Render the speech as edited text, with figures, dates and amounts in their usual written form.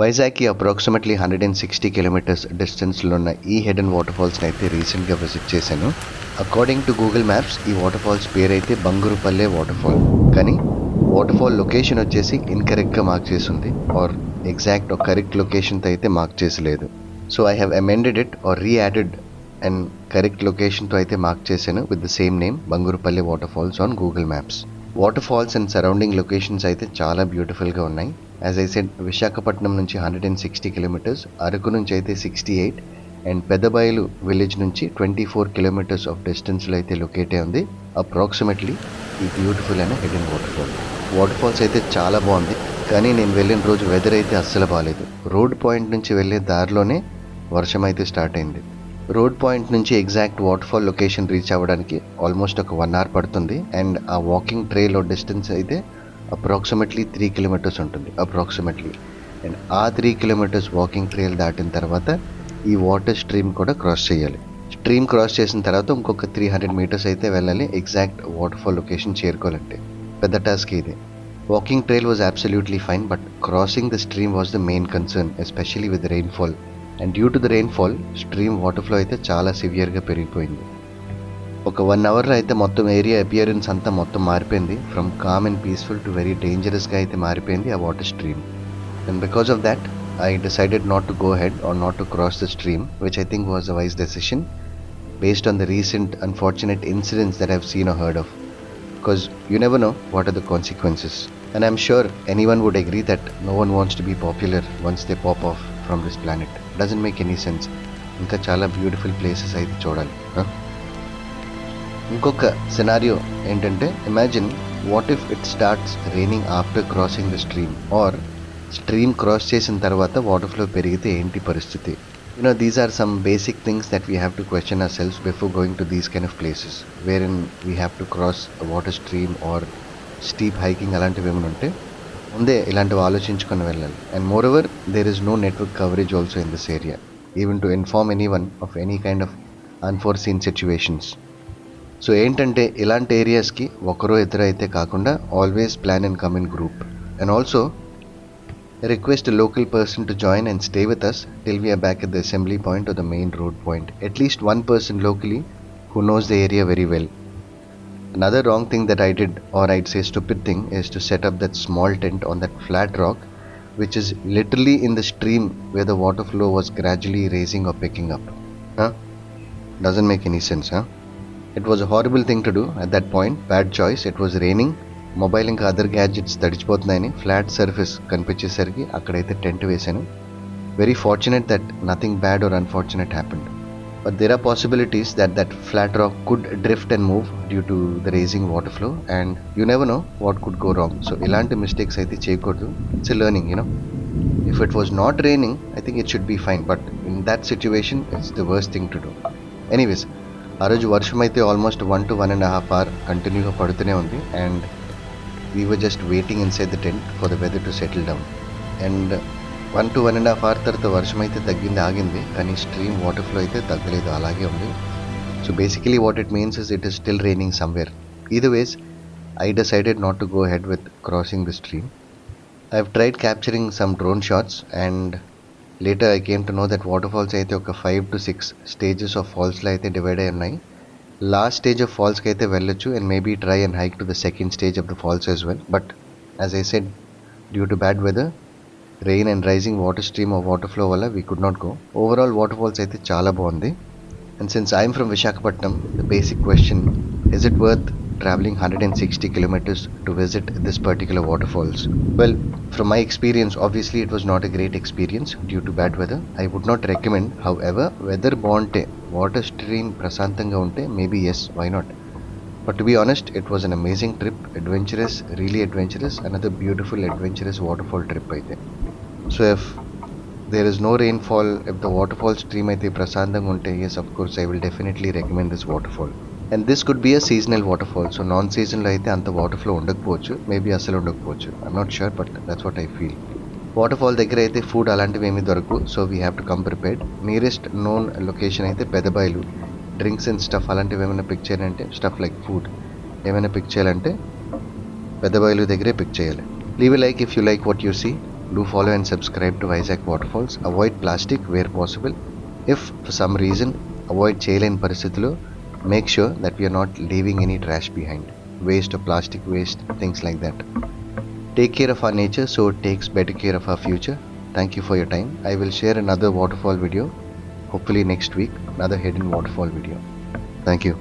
వైజాగ్కి approximately 160 kilometres డిస్టెన్స్లో ఉన్న ఈ హిడెన్ వాటర్ ఫాల్స్ని అయితే రీసెంట్గా విజిట్ చేశాను. అకార్డింగ్ టు గూగుల్ మ్యాప్స్ ఈ వాటర్ ఫాల్స్ పేరైతే బంగురుపల్లె వాటర్ ఫాల్, కానీ వాటర్ ఫాల్ లొకేషన్ వచ్చేసి ఇన్కరెక్ట్గా మార్క్ చేసి ఉంది, ఆర్ ఎగ్జాక్ట్ కరెక్ట్ లొకేషన్తో అయితే మార్క్ చేసి లేదు. So I have amended it or readded and correct లొకేషన్తో అయితే మార్క్ చేశాను with the same name Bangurupalle waterfalls on Google maps. Waterfalls and surrounding locations అయితే చాలా బ్యూటిఫుల్గా ఉన్నాయి. యాజ్ ఐ సెడ్, విశాఖపట్నం నుంచి 160 కిలోమీటర్స్, అరకు నుంచి అయితే 68, అండ్ పెద్దబయలు విలేజ్ నుంచి 24 కిలోమీటర్స్ ఆఫ్ డిస్టెన్స్లో అయితే లొకేట్ అయి ఉంది అప్రాక్సిమేట్లీ ఈ బ్యూటిఫుల్ అయిన hidden waterfall. Waterfalls అయితే చాలా బాగుంది, కానీ నేను వెళ్ళిన రోజు వెదర్ అయితే అస్సలు బాగాలేదు. రోడ్ పాయింట్ నుంచి వెళ్ళే దారిలోనే వర్షం అయితే స్టార్ట్ అయింది. రోడ్ పాయింట్ నుంచి exact water fall location reach అవ్వడానికి ఆల్మోస్ట్ ఒక 1 hour పడుతుంది, అండ్ ఆ వాకింగ్ ట్రైల్ డిస్టెన్స్ అయితే అప్రాక్సిమేట్లీ 3 కిలోమీటర్స్ ఉంటుంది అప్రాక్సిమేట్లీ. అండ్ ఆ 3 కిలోమీటర్స్ వాకింగ్ ట్రైల్ దాటిన తర్వాత ఈ వాటర్ స్ట్రీమ్ కూడా క్రాస్ చేయాలి. స్ట్రీమ్ క్రాస్ చేసిన తర్వాత ఇంకొక 300 మీటర్స్ అయితే వెళ్ళాలి ఎగ్జాక్ట్ వాటర్ ఫాల్ లొకేషన్ చేరుకోవాలంటే. పెద్ద టాస్క్ ఇది. Walking trail was absolutely fine, but crossing the stream was the main concern, especially with rainfall. And due to the rainfall stream water flow అయితే చాలా సివియర్గా పెరిగిపోయింది. ఒక 1 hourలో అయితే మొత్తం ఏరియా అపియరెన్స్ అంతా మొత్తం మారిపోయింది. From calm and peaceful to very డేంజరస్గా అయితే మారిపోయింది ఆ water stream. And because of that I decided not to go head or not to cross the stream, which I think was a wise decision based on the recent unfortunate incidents that I've seen or heard of. Because you never know what are the consequences. And I'm sure anyone would agree that no one wants to be popular once they pop off from this planet. Doesn't make any sense. ఇంకా చాలా beautiful places అయితే చూడాలి. ఇంకొక scenario ఏంటంటే, imagine what if it starts raining after crossing the stream, or stream cross చేసిన తర్వాత water flow పెరిగితే ఏంటి పరిస్థితి? These are some basic things that we have to question ourselves before going to these kind of places, wherein we have to cross a water stream or steep hiking అలాంటివి ఏమైనా ఉంటే ముందే ఇలాంటివి ఆలోచించుకొని వెళ్ళాలి. And more over, there is no network coverage also in this area, even to inform anyone of any kind of unforeseen situations. So ఏంటంటే, ఇలాంటి ఏరియాస్కి ఒకరో ఇద్దరు అయితే కాకుండా always plan and come in group. And also request a local person to join and stay with us till we are back at the assembly point or the main road point. At least one person locally who knows the area very well. Another wrong thing that I did, or I'd say stupid thing, is to set up that small tent on that flat rock which is literally in the stream where the water flow was gradually raising or picking up. Doesn't make any sense, It was a horrible thing to do at that point. Bad choice. It was raining. Mobile ఇంకా other gadgets తడిచిపోతున్నాయని flat surface కనిపించేసరికి అక్కడైతే tent వేశాను. Very fortunate that nothing bad or unfortunate happened. But there are possibilities that flat rock could drift and move due to the raging water flow, and you never know what could go wrong. So ఇలాంటి mistakes అయితే చేయకూడదు. It's a learning, if it was not raining I think it should be fine, but in that situation it's the worst thing to do. Anyways, ఆ రోజు వర్షం అయితే almost 1 to 1.5 hour కంటిన్యూగా పడుతూనే ఉంది, and we were just waiting inside the tent for the weather to settle down. And 1 to 1.5 hour తర్వాత వర్షం అయితే తగ్గింది, ఆగింది, కానీ స్ట్రీమ్ వాటర్ ఫ్లో అయితే తగ్గలేదు, అలాగే ఉంది. So basically what it means is it is still raining somewhere. either ways I decided not to go ahead with crossing the stream. I've tried capturing some drone shots, and later I came to know that waterfalls అయితే ఒక 5 to 6 stages of falls లా అయితే divide అయి ఉన్నాయి. Last stage of ఫాల్స్కి అయితే వెళ్ళొచ్చు, and maybe try and hike to the second stage of the falls as well. But as I said, due to bad weather, rain and rising water stream of water flow వల్ల we could not go. Overall waterfalls అయితే చాలా బాగుంది. And since I'm from Visakhapatnam, the basic question, is it worth traveling 160 kilometers to visit this particular waterfalls? Well, from my experience, obviously it was not a great experience due to bad weather. I would not recommend. However, weather bonte, water stream prasantanga unte, maybe yes, why not? But to be honest, it was an amazing trip, adventurous, really adventurous, another beautiful adventurous waterfall trip aithe. So if there is no rainfall, if the waterfall stream aithe prasantanga unte, yes, of course I will definitely recommend this waterfall. And this could be a seasonal waterfall, so non-seasonal అయితే అంత water flow ఉండకపోవచ్చు, maybe అసలు ఉండకపోవచ్చు, I'm not sure, but that's what I feel. Waterfall దగ్గర అయితే food అలాంటివి ఏమీ దొరకవు, so we have to come prepared. Nearest known location అయితే పెదబయలు. డ్రింక్స్ అండ్ స్టఫ్ అలాంటివి ఏమైనా పిక్ చేయాలంటే, స్టఫ్ లైక్ ఫుడ్ ఏమైనా పిక్ చేయాలంటే పెదబయలు దగ్గరే పిక్ చేయాలి. Leave a like if you like what you see. Do follow and subscribe to Vizag Waterfalls. Avoid plastic where possible. If for some reason avoid చేయలేని పరిస్థితుల్లో, make sure that we are not leaving any trash behind. Waste or plastic waste, things like that. Take care of our nature so it takes better care of our future. Thank you for your time. I will share another waterfall video, hopefully next week, another hidden waterfall video. Thank you.